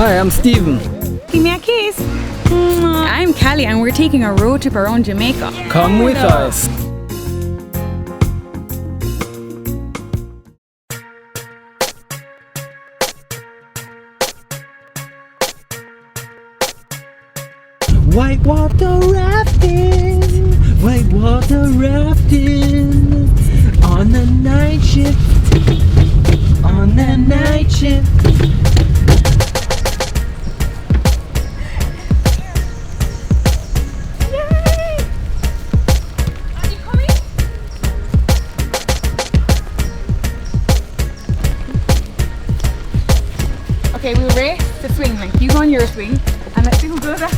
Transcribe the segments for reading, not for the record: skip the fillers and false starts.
Hi, I'm Stephen. Give me a kiss. I'm Calee and we're taking a road trip around Jamaica. Come with us. Whitewater rafting, whitewater rafting, on the night shift, on the night shift. Okay, we'll race the swing. Like you go on your swing and let's see who goes up.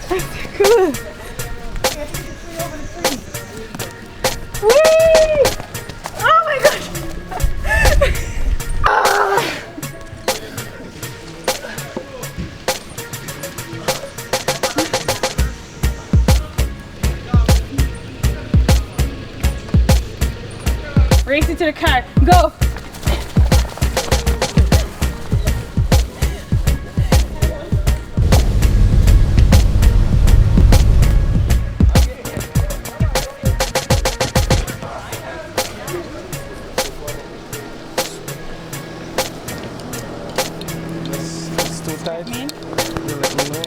That's so cool. Whee! Oh my gosh! Race it to the car. Go! It's too tight. Man. You'll let me know.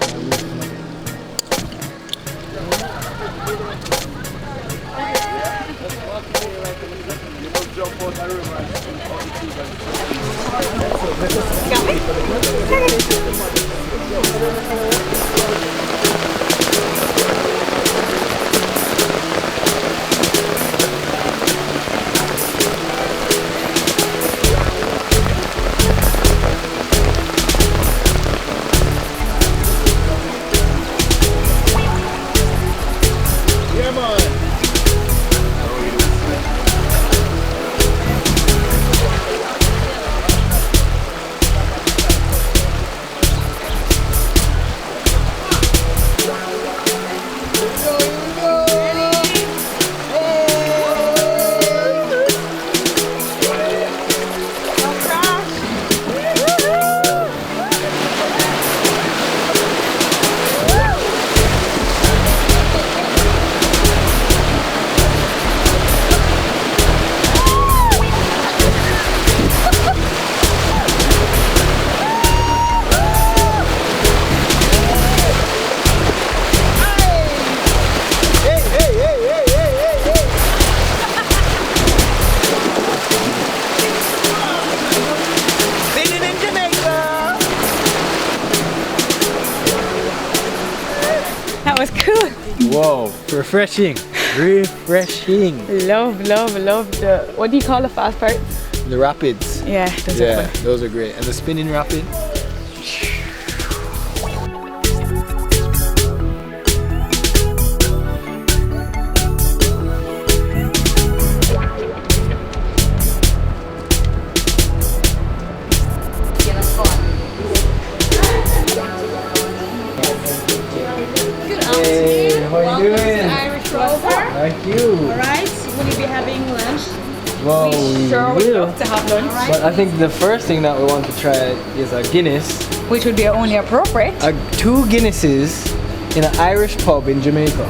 Got me? Yeah, man. That was cool. Whoa, refreshing. Refreshing. Love the, what do you call the fast parts? The rapids. Yeah, those are fun. Those are great. And the spinning rapid. Hey, how are you doing? Irish Rover. Thank you. Alright, will you be having lunch? Well, we Sure would will. love to have lunch. But I think the first thing that we want to try is a Guinness. Which would be only appropriate. 2 Guinnesses in an Irish pub in Jamaica.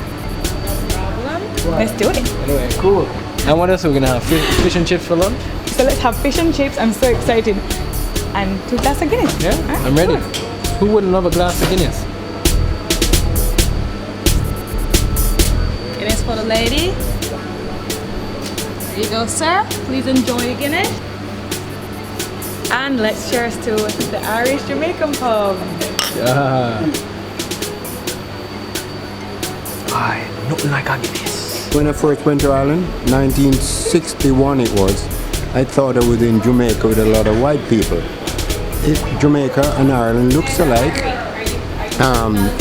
Let's do it. Anyway, cool. And what else are we gonna have? Fish and chips for lunch? So let's have fish and chips. I'm so excited. And 2 glasses of Guinness. Yeah, Alright, I'm ready. cool. Who wouldn't love a glass of Guinness? Guinness for the lady. There you go, sir. Please enjoy your Guinness. And let's cheers to the Irish Jamaican pub. Yeah. Aye, nothing like a Guinness. When I first went to Ireland, 1961 it was, I thought I was in Jamaica with a lot of white people. Jamaica and Ireland looks alike.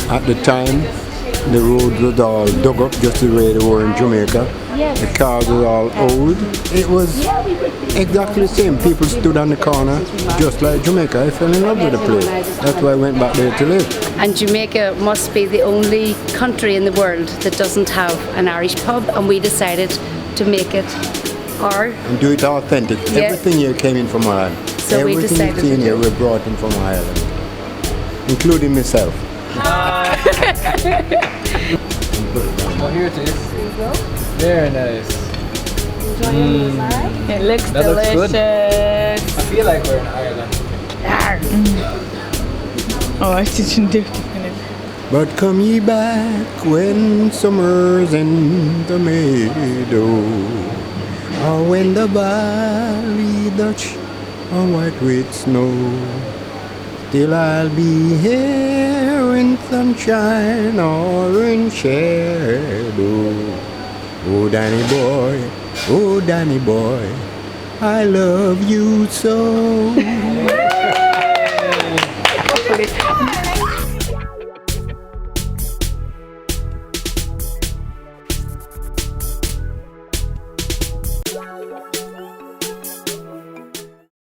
At the time, the roads was all dug up just the way they were in Jamaica. The cars were all old. It was exactly the same. People stood on the corner just like Jamaica. I fell in love with the place. That's why I went back there to live. And Jamaica must be the only country in the world that doesn't have an Irish pub, and we decided to make it Or and do it authentic. Yeah. Everything here came in from Ireland. So we Everything decided you see to in do here it. we brought in from Ireland, including myself. Oh, here it is. Very nice. It looks That looks good. delicious. I feel like we're in Ireland. Oh, I didn't do it. But come ye back when summer's in the meadow, or when the valley Dutch are white with snow. Still I'll be here in sunshine or in shadow. Oh Danny boy, I love you so.